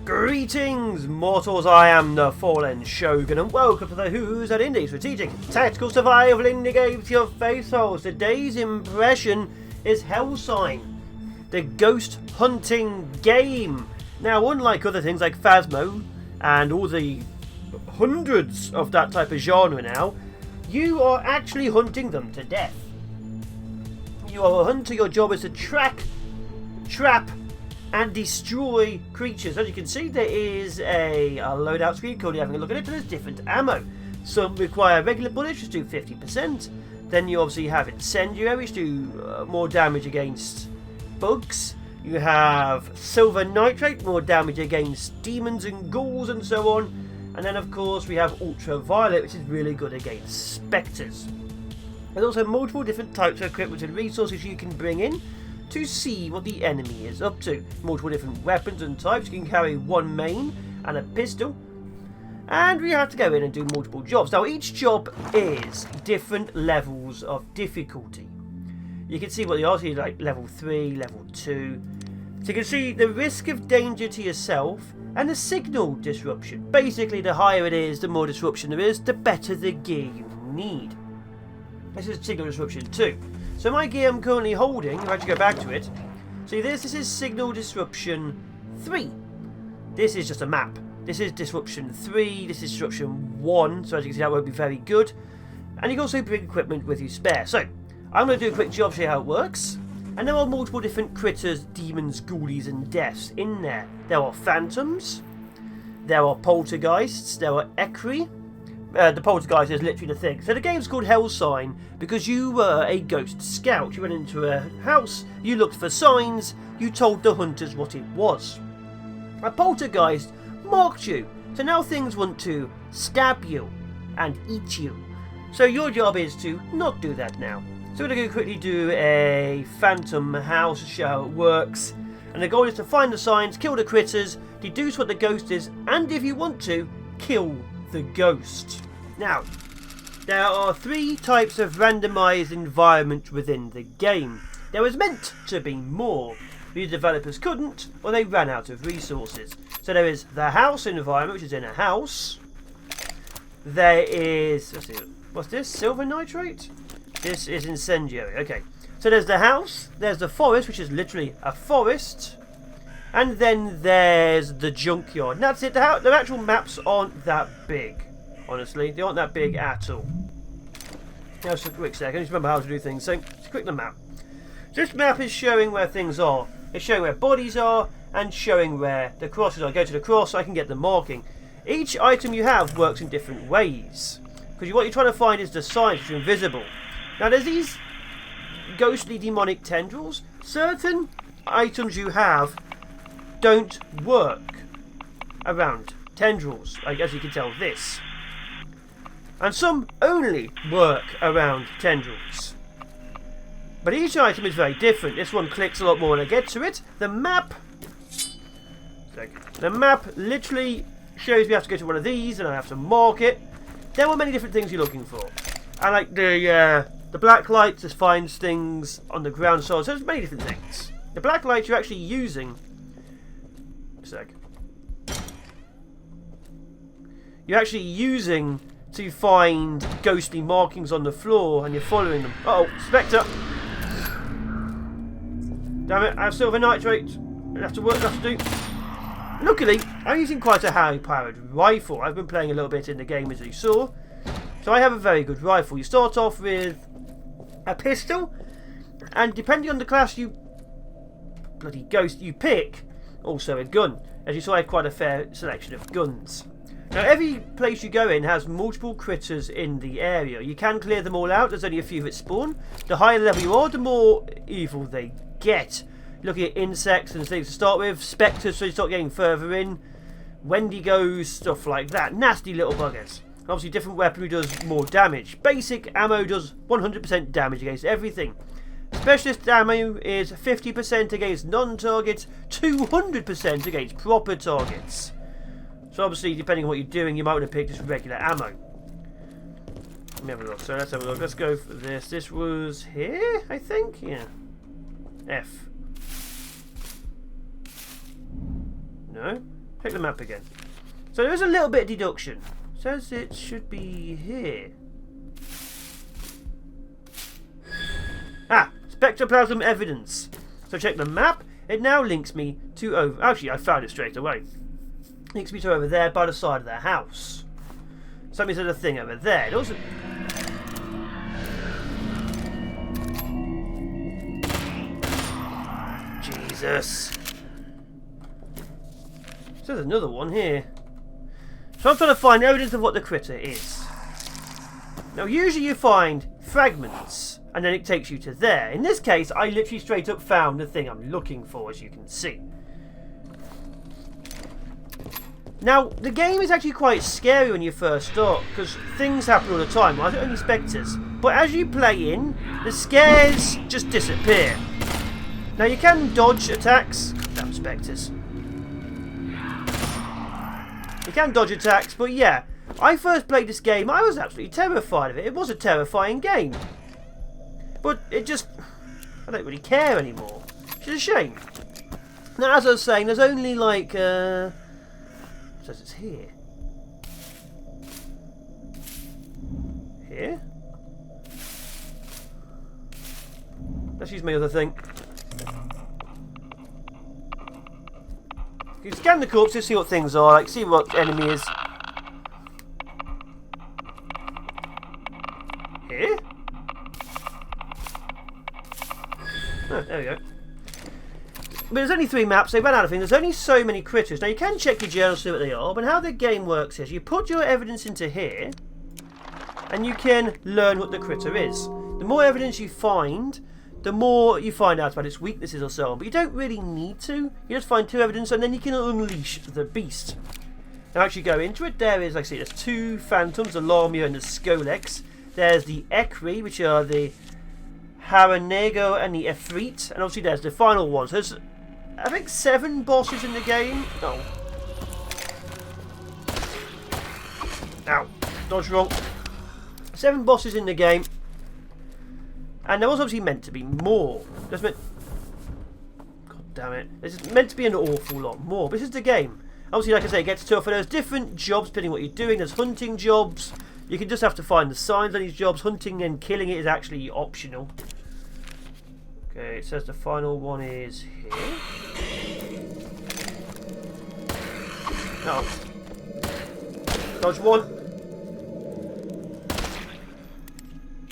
Greetings, mortals! I am the Fallen Shogun, and welcome to the Who's at Indie Strategic Tactical Survival Indie Game to your face holes. Today's impression is HellSign, the ghost hunting game. Now, unlike other things like Phasmo and all the hundreds of that type of genre now, you are actually hunting them to death. You are a hunter. Your job is to track, trap, and destroy creatures. As you can see, there is a loadout screen. Currently having a look at it, and there's different ammo. Some require regular bullets, which do 50%. Then you obviously have incendiary, which do more damage against bugs. You have silver nitrate, more damage against demons and ghouls and so on. And then of course we have ultraviolet, which is really good against spectres. There's also multiple different types of equipment and resources you can bring in to see what the enemy is up to. Multiple different weapons and types. You can carry one main and a pistol. And we have to go in and do multiple jobs. Now each job is different levels of difficulty. You can see what they are, so like level 3, level 2. So you can see the risk of danger to yourself and the signal disruption. Basically, the higher it is, the more disruption there is, the better the gear you need. This is signal disruption 2. So my gear I'm currently holding, if I actually go back to it, see this is signal disruption 3. This is just a map. This is disruption 3, this is disruption 1, so as you can see that won't be very good. And you can also bring equipment with you spare. So, I'm going to do a quick job, show you how it works. And there are multiple different critters, demons, ghoulies and deaths in there. There are phantoms, there are poltergeists, there are ekri. The poltergeist is literally the thing. So the game's called HellSign because you were a ghost scout. You went into a house, you looked for signs, you told the hunters what it was. A poltergeist marked you, so now things want to stab you and eat you. So your job is to not do that now. So we're going to quickly do a phantom house, show how it works. And the goal is to find the signs, kill the critters, deduce what the ghost is, and if you want to, kill the ghost. Now, there are 3 types of randomised environment within the game. There was meant to be more. The developers couldn't, or they ran out of resources. So there is the house environment, which is in a house. There is, let's see, what's this? Silver nitrate? This is incendiary. Okay. So there's the house, there's the forest, which is literally a forest. And then there's the junkyard. And that's it. The actual maps aren't that big. Honestly, they aren't that big at all. Now, just a quick second. Just remember how to do things. So, let's click the map. This map is showing where things are. It's showing where bodies are and showing where the crosses are. I go to the cross, I can get the marking. Each item you have works in different ways. Because what you're trying to find is the signs which are invisible. Now, there's these ghostly demonic tendrils. Certain items you have don't work around tendrils, like as you can tell this. And some only work around tendrils. But each item is very different. This one clicks a lot more when I get to it. The map literally shows me I have to go to one of these and I have to mark it. There are many different things you're looking for. And like the black light just finds things on the ground, so there's many different things. The black light you're actually using. You're actually using to find ghostly markings on the floor, and you're following them. Uh-oh, Spectre! Damn it, I have silver nitrate. I have to work, I have to do. Luckily, I'm using quite a high-powered rifle. I've been playing a little bit in the game, as you saw. So I have a very good rifle. You start off with a pistol, and depending on the class you bloody ghost you pick, also a gun. As you saw, I have quite a fair selection of guns. Now, every place you go in has multiple critters in the area. You can clear them all out. There's only a few that spawn. The higher level you are, the more evil they get. Looking at insects and things to start with. Spectres, so you start getting further in. Wendigos, stuff like that. Nasty little buggers. Obviously, different weaponry does more damage. Basic ammo does 100% damage against everything. Specialist ammo is 50% against non-targets, 200% against proper targets. So obviously, depending on what you're doing, you might want to pick just regular ammo. Let me have a look. So let's have a look. Let's go for this. This was here, I think? Yeah. F. No? Check the map again. So there is a little bit of deduction. It says it should be here. Ah, spectroplasm evidence. So check the map. It now links me to over. Actually, I found it straight away. Links me to over there by the side of their house. So that means there's a thing over there. It also. Jesus. So there's another one here. So I'm trying to find evidence of what the critter is. Now, usually you find fragments, and then it takes you to there. In this case, I literally straight up found the thing I'm looking for, as you can see. Now, the game is actually quite scary when you first start, because things happen all the time. Well, I think only spectres. But as you play in, the scares just disappear. Now, you can dodge attacks. Damn spectres. You can dodge attacks, but yeah. I first played this game, I was absolutely terrified of it. It was a terrifying game. But it just... I don't really care anymore. Which is a shame. Now, as I was saying, there's only like... it says it's here. Here? Let's use my other thing. You can scan the corpses, see what things are, like see what enemy is. Here? Oh, there we go. But there's only 3 maps, they ran out of things. There's only so many critters. Now you can check your journals to see what they are, but how the game works is you put your evidence into here, and you can learn what the critter is. The more evidence you find, the more you find out about its weaknesses or so on. But you don't really need to. You just find 2 evidence, and then you can unleash the beast. Now actually go into it. There is, like I say, there's 2 phantoms, the Lamia and the Skolex. There's the Ekri, which are the Haranego and the Efreet. And obviously there's the final one. So there's, I think, 7 bosses in the game. Oh. Ow. Dodge wrong. 7 bosses in the game. And there was obviously meant to be more. There's meant... God damn it. There's meant to be an awful lot more. But this is the game. Obviously, like I say, it gets tougher. There's different jobs depending on what you're doing. There's hunting jobs. You can just have to find the signs on these jobs. Hunting and killing it is actually optional. Okay, it says the final one is here. No. Dodge 1.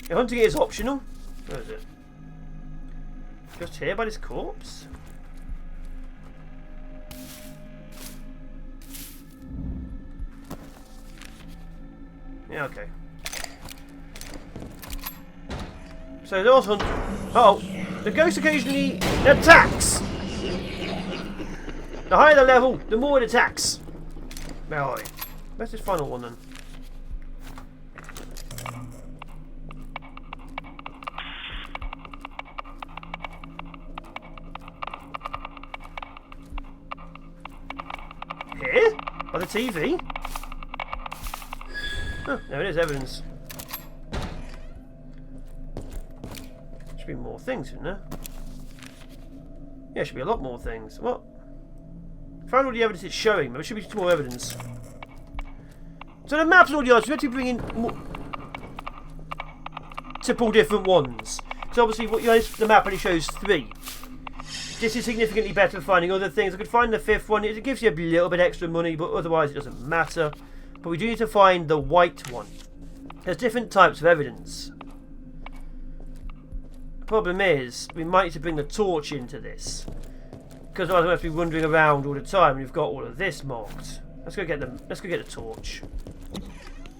Yeah, hunting it is optional. Where is it? Just here by this corpse? Yeah, okay. So those hunt. Oh, the ghost occasionally attacks. The higher the level, the more it attacks. Now, where's this final one then? Here? By the TV? Oh, there it is, evidence. Should be more things, shouldn't there? Yeah, should be a lot more things. What? Found all the evidence it's showing, but there should be more evidence. So the maps and all the others, we have to bring in more... multiple different ones. So obviously, what the map only shows 3. This is significantly better for finding other things. I could find the 5th one. It gives you a little bit extra money, but otherwise it doesn't matter. But we do need to find the white one. There's different types of evidence. The problem is, we might need to bring the torch into this. Because otherwise we'll have to be wandering around all the time and we've got all of this marked. Let's go get the torch.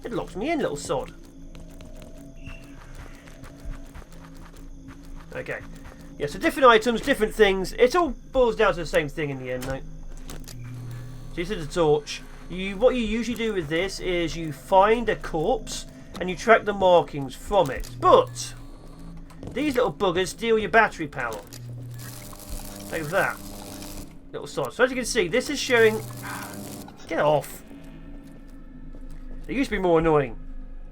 It locks me in, little sod. Okay. Yeah, so different items, different things. It all boils down to the same thing in the end, though. So this is the torch. What you usually do with this is you find a corpse and you track the markings from it. But these little buggers steal your battery power. Like that. Little sod. So as you can see, this is showing... Get off. It used to be more annoying.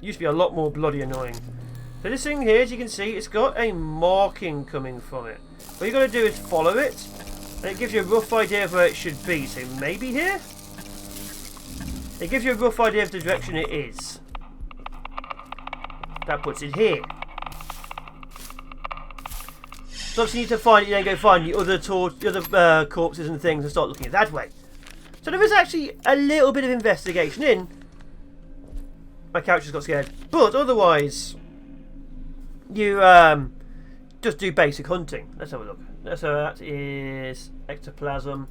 It used to be a lot more bloody annoying. So this thing here, as you can see, it's got a marking coming from it. What you've got to do is follow it, and it gives you a rough idea of where it should be. So maybe here? It gives you a rough idea of the direction it is. That puts it here. So obviously you need to find it, then go find the other corpses and things and start looking that way. So there is actually a little bit of investigation in. My character's got scared. But otherwise, you just do basic hunting. Let's have a look. So that is ectoplasm.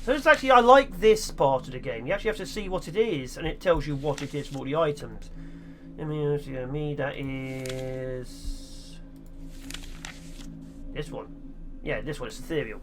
So it's actually, I like this part of the game. You actually have to see what it is, and it tells you what it is from all the items. Me, that is this one. Yeah, this one is ethereal.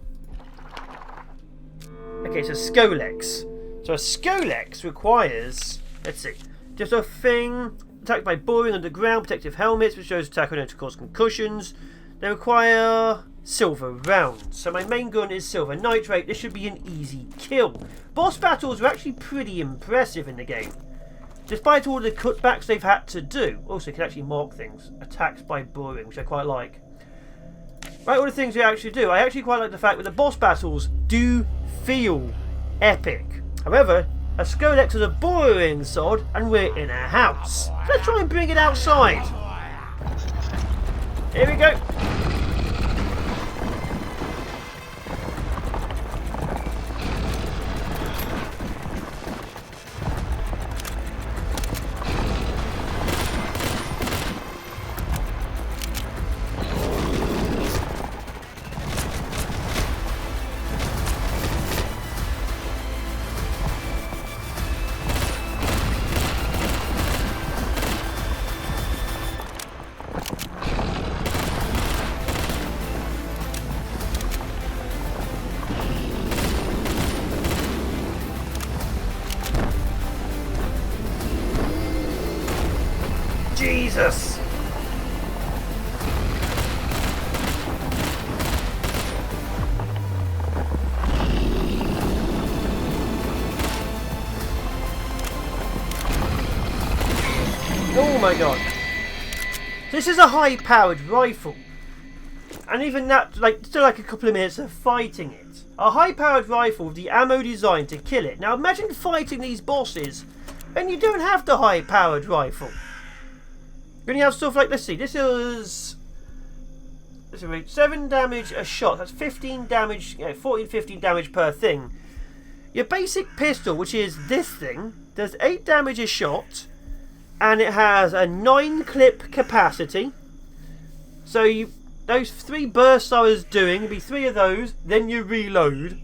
Okay, so Skolex. So a Skolex requires, let's see, just a thing attacked by boring underground, protective helmets, which shows attack on to cause concussions. They require silver rounds. So my main gun is silver nitrate. This should be an easy kill. Boss battles are actually pretty impressive in the game, despite all the cutbacks they've had to do. Also, you can actually mark things. Attacks by boring, which I quite like. Right, all the things they actually do. I actually quite like the fact that the boss battles do feel epic. However, a Skolex is a boring sod, and we're in a house. Let's try and bring it outside. Here we go. Jesus! Oh my god. This is a high-powered rifle. And even that, still a couple of minutes of fighting it. A high-powered rifle with the ammo designed to kill it. Now imagine fighting these bosses and you don't have the high-powered rifle. When you have stuff like, let's see, this is 7 damage a shot. That's 15 damage, 14, 15 damage per thing. Your basic pistol, which is this thing, does 8 damage a shot, and it has a 9 clip capacity. So those 3 bursts I was doing, it'd be 3 of those, then you reload.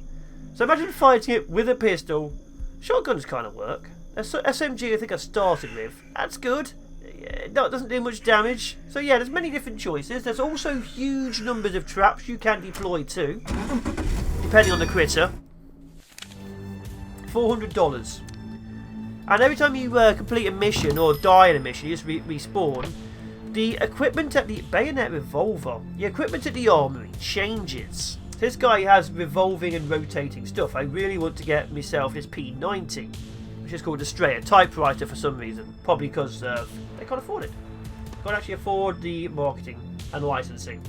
So imagine fighting it with a pistol. Shotguns kind of work. SMG I think I started with. That's good. No, it doesn't do much damage. So yeah, there's many different choices. There's also huge numbers of traps you can deploy too, depending on the critter. $400. And every time you complete a mission or die in a mission, you just respawn. The equipment at the bayonet revolver, the equipment at the armory changes. This guy has revolving and rotating stuff. I really want to get myself this P90, which is called a Strayer typewriter for some reason. Probably because they can't afford it. Can't actually afford the marketing and licensing.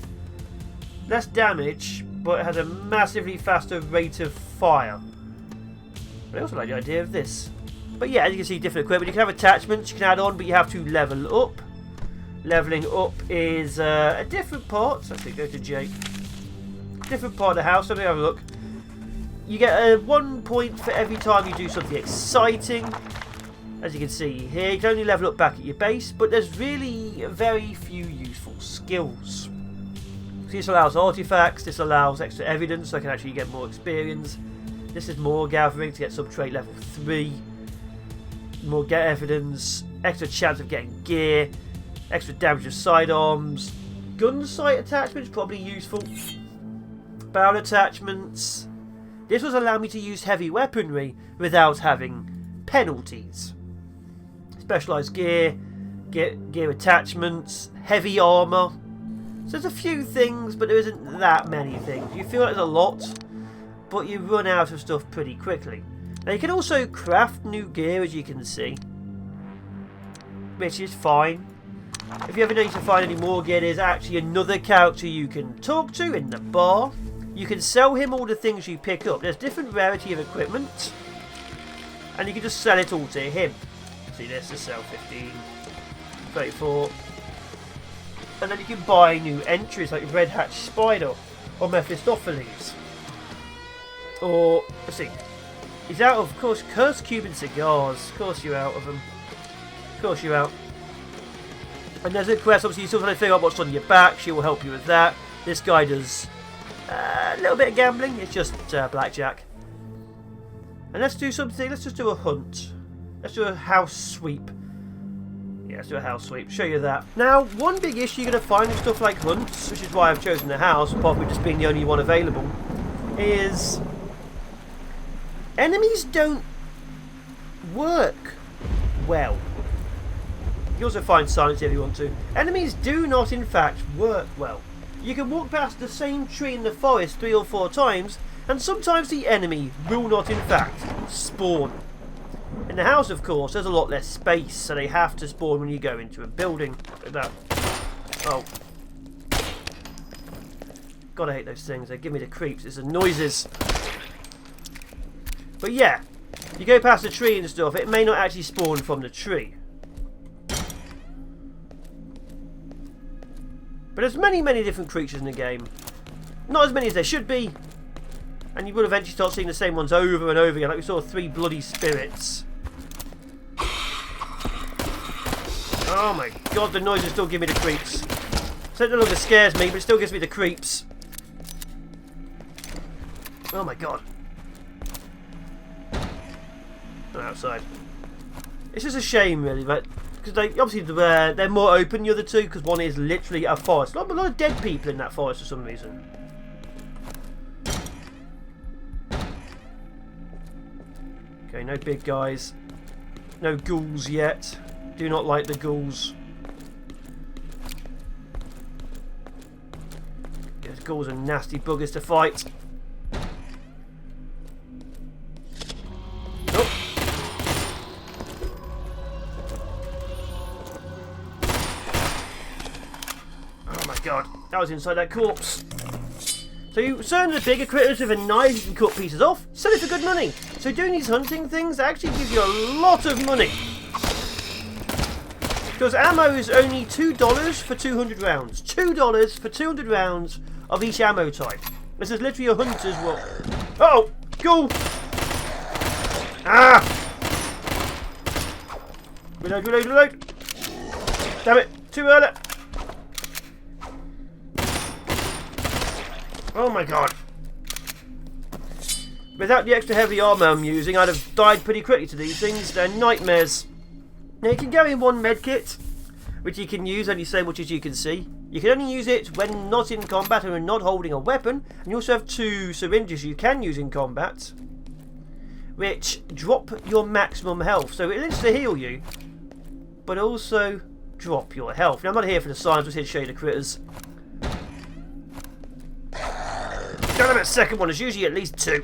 Less damage, but it has a massively faster rate of fire. But I also like the idea of this. But yeah, as you can see, different equipment. You can have attachments you can add on, but you have to level up. Leveling up is a different part. So let's go to Jake. Different part of the house. Let me have a look. You get 1 point for every time you do something exciting. As you can see here, you can only level up back at your base, but there's really very few useful skills. So this allows artifacts, this allows extra evidence, so I can actually get more experience. This is more gathering to get sub-trait level 3. More get evidence, extra chance of getting gear, extra damage of sidearms. Gun sight attachments, probably useful. Barrel attachments. This will allow me to use heavy weaponry without having penalties. Specialised gear, gear attachments, heavy armour. So there's a few things, but there isn't that many things. You feel like there's a lot, but you run out of stuff pretty quickly. Now you can also craft new gear, as you can see, which is fine. If you ever need to find any more gear, there's actually another character you can talk to in the bar. You can sell him all the things you pick up. There's different rarity of equipment. and you can just sell it all to him. See this, just sell 15, 34, and then you can buy new entries like Red Hatch Spider or Mephistopheles. Or, let's see, he's out of course, Cursed Cuban Cigars. Of course you're out of them. Of course you're out. And there's a quest, obviously you're still trying to figure out what's on your back. She will help you with that. This guy does a little bit of gambling. It's just blackjack. And let's do something, let's just do a hunt. Let's do a house sweep. Yeah, let's do a house sweep. Show you that. Now, one big issue you're going to find with stuff like hunts, which is why I've chosen the house, apart from just being the only one available, is enemies don't work well. You also find silence if you want to. Enemies do not, in fact, work well. You can walk past the same tree in the forest 3 or 4 times, and sometimes the enemy will not, in fact, spawn. In the house, of course, there's a lot less space, so they have to spawn when you go into a building. Like that. Oh. God, I hate those things. They give me the creeps. It's the noises. But yeah, you go past the tree and stuff, it may not actually spawn from the tree. But there's many, many different creatures in the game. Not as many as there should be. And you will eventually start seeing the same ones over and over again. Like we saw 3 bloody spirits. Oh my god, the noises still give me the creeps. So it no longer scares me, but it still gives me the creeps. Oh my god. Oh, outside. It's just a shame, really, but because obviously they're more open, the other two, because one is literally a forest. A lot of dead people in that forest for some reason. Okay, no big guys. No ghouls yet. Do not like the ghouls. Yes, ghouls are nasty buggers to fight. God, that was inside that corpse. So you certain the bigger critters with a knife you can cut pieces off, sell it for good money. So doing these hunting things actually gives you a lot of money. Because ammo is only $2 for 200 rounds. $2 for 200 rounds of each ammo type. This is literally a hunter's one. Uh-oh! Cool! Ah! Reload, reload, reload! Damn it! Too early! Oh my god. Without the extra heavy armor I'm using, I'd have died pretty quickly to these things. They're nightmares. Now you can go in one medkit, which you can use only so much as you can see. You can only use it when not in combat and when not holding a weapon. And you also have 2 syringes you can use in combat, which drop your maximum health. So it is to heal you, but also drop your health. Now I'm not here for the science, I'm just here to show you the critters. Got him at second one, there's usually at least 2.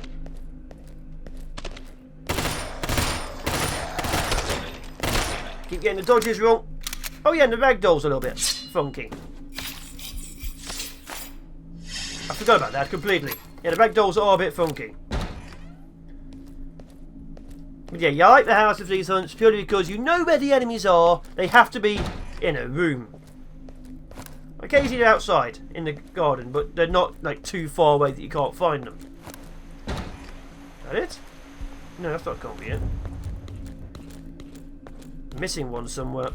Keep getting the dodges wrong. Oh yeah, and the ragdoll's a little bit funky. I forgot about that completely. Yeah, the ragdolls are a bit funky. But yeah, you like the house of these hunts purely because you know where the enemies are. They have to be in a room. Occasionally they're outside in the garden, but they're not like too far away that you can't find them. Is that it? No, that's not can't be it. Missing one somewhere.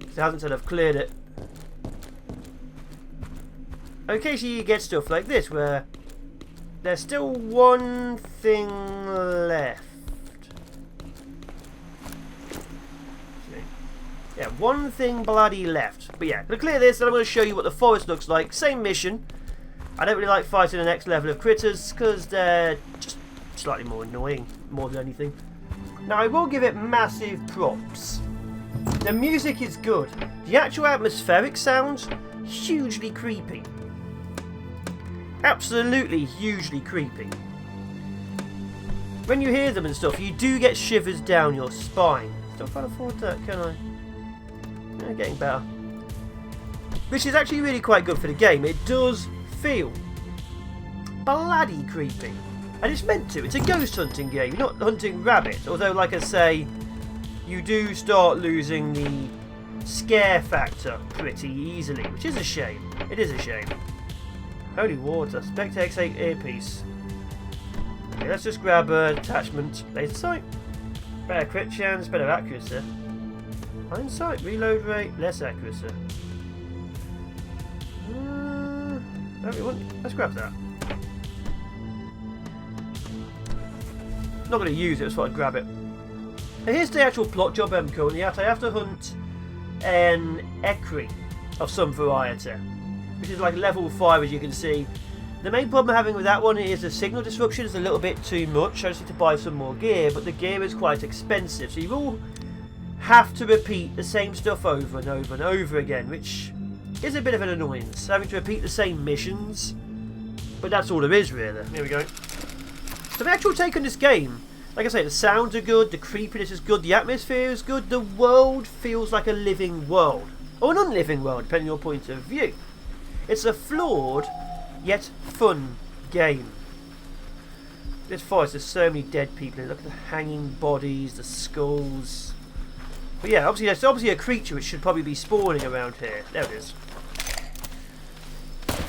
It hasn't said I've cleared it. Occasionally you get stuff like this where there's still one thing left. Yeah, one thing bloody left. But yeah, to clear this, I'm going to show you what the forest looks like. Same mission. I don't really like fighting the next level of critters because they're just slightly more annoying, more than anything. Now, I will give it massive props. The music is good. The actual atmospheric sounds, hugely creepy. Absolutely hugely creepy. When you hear them and stuff, you do get shivers down your spine. Still can't afford that, can I? Yeah, getting better. Which is actually really quite good for the game. It does feel bloody creepy. And it's meant to. It's a ghost hunting game. You're not hunting rabbits. Although, like I say, you do start losing the scare factor pretty easily, which is a shame. It is a shame. Holy water. Spectre X8 earpiece. Okay, let's just grab an attachment. Laser sight. Better crit chance, better accuracy. Hindsight, reload rate, less accuracy. Let's grab that. Not going to use it, that's why I'd grab it. Now here's the actual plot job I'm currently at. I have to hunt an Ekri of some variety, which is like level 5, as you can see. The main problem I'm having with that one is the signal disruption is a little bit too much. I just need to buy some more gear, but the gear is quite expensive, so you will have to repeat the same stuff over and over and over again, which is a bit of an annoyance, having to repeat the same missions. But that's all there is, really. Here we go. So the actual take on this game, like I say, the sounds are good, the creepiness is good, the atmosphere is good, the world feels like a living world. Or an unliving world, depending on your point of view. It's a flawed, yet fun game. This forest, there's so many dead people. Look at the hanging bodies, the skulls. But yeah, obviously there's obviously a creature which should probably be spawning around here. There it is.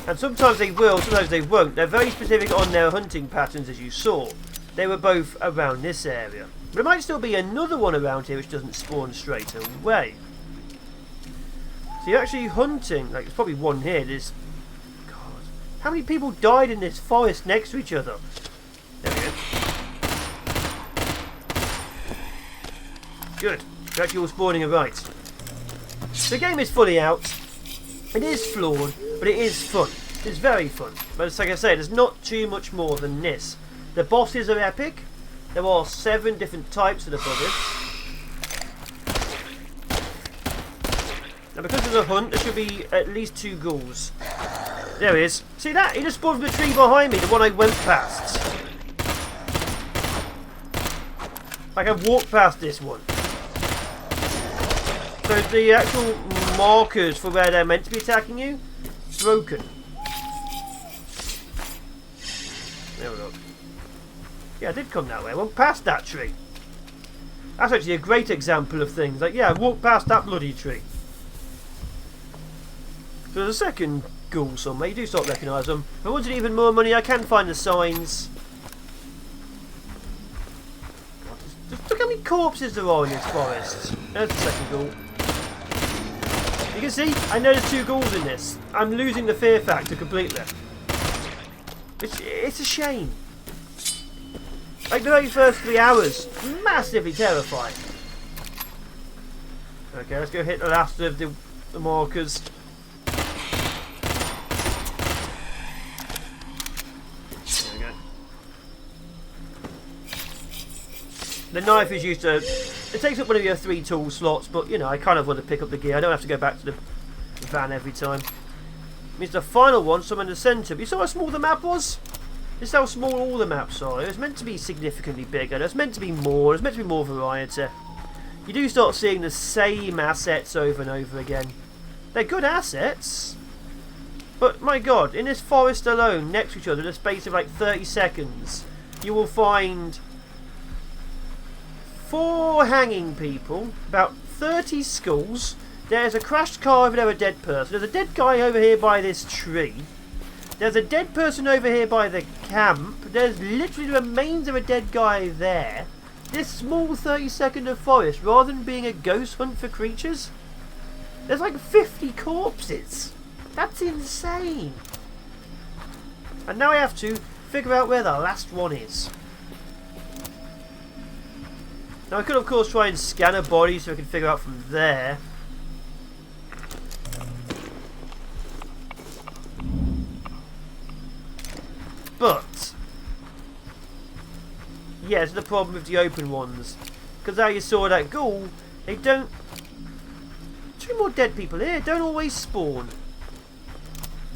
And sometimes they will, sometimes they won't. They're very specific on their hunting patterns, as you saw. They were both around this area. But there might still be another one around here which doesn't spawn straight away. So you're actually hunting, like there's probably one here. There's, God, how many people died in this forest next to each other? There we go. Good. You're actually all spawning right. The game is fully out. It is flawed, but it is fun. It's very fun. But it's like I say, there's not too much more than this. The bosses are epic. There are 7 different types of the buggers. Now because there's a hunt, there should be at least 2 ghouls. There he is. See that? He just spawned from the tree behind me, the one I went past. Like I walked past this one. So the actual markers for where they're meant to be attacking you, broken. There we go. Yeah, I did come that way. I went past that tree. That's actually a great example of things. Like, yeah, I walked past that bloody tree. So there's a second ghoul somewhere. You do start to recognise them. If I wanted even more money, I can find the signs. Just look how many corpses there are in this forest. There's the second ghoul. You can see, I know there's 2 ghouls in this. I'm losing the fear factor completely. It's a shame. Like the very first 3 hours, massively terrifying. Okay, let's go hit the last of the markers. There we go. The knife is used to... It takes up one of your 3 tool slots, but you know, I kind of want to pick up the gear. I don't have to go back to the van every time. It means the final one, somewhere in the centre. But you saw how small the map was? This is how small all the maps are. It was meant to be significantly bigger. There's meant to be more. There's meant to be more variety. You do start seeing the same assets over and over again. They're good assets. But my God, in this forest alone, next to each other, in a space of like 30 seconds, you will find 4 hanging people, about 30 skulls. There's a crashed car over there, a dead person. There's a dead guy over here by this tree. There's a dead person over here by the camp. There's literally the remains of a dead guy there. This small 30-second of forest, rather than being a ghost hunt for creatures, there's like 50 corpses. That's insane. And now I have to figure out where the last one is. Now I could of course try and scan a body so I can figure out from there. But yeah, it's the problem with the open ones. Because how you saw that ghoul, they don't... 2 more dead people here, don't always spawn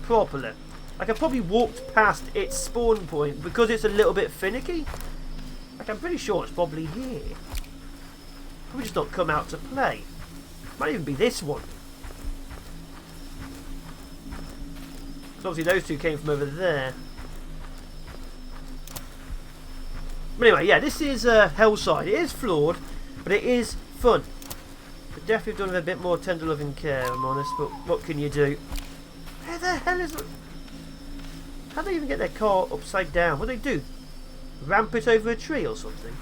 properly. Like I probably walked past its spawn point because it's a little bit finicky. Like I'm pretty sure it's probably here. Probably just not come out to play. Might even be this one. So obviously those 2 came from over there. But anyway, yeah, this is HellSign. It is flawed, but it is fun. But definitely done with a bit more tender loving care, I'm honest, but what can you do? Where the hell is... How do they even get their car upside down? What do they do? Ramp it over a tree or something?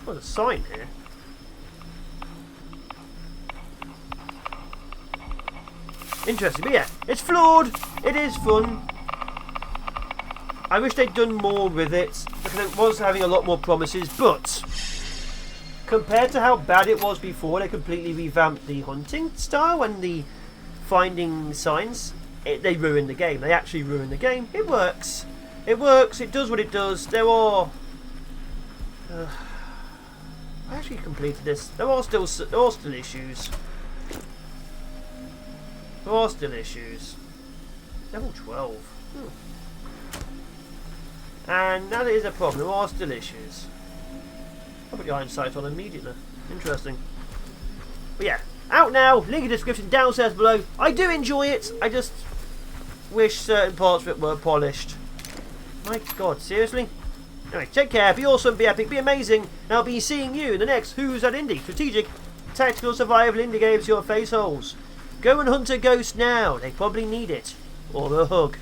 Oh, there's a sign here. Interesting, but yeah, it's flawed. It is fun. I wish they'd done more with it because it was having a lot more promises, but compared to how bad it was before, they completely revamped the hunting style and the finding signs. They ruined the game. They actually ruined the game. It works. It works. It does what it does. There are... I actually completed this. There are still issues. There are still issues. Level 12. And that is a problem. There are still issues. I'll put your hindsight on immediately. Interesting. But yeah, out now. Link in the description downstairs below. I do enjoy it. I just wish certain parts of it were polished. My God, seriously? Anyway, take care. Be awesome. Be epic. Be amazing. And I'll be seeing you in the next Who's That Indie? Strategic, tactical, survival indie games to your face holes. Go and hunt a ghost now. They probably need it. Or a hug.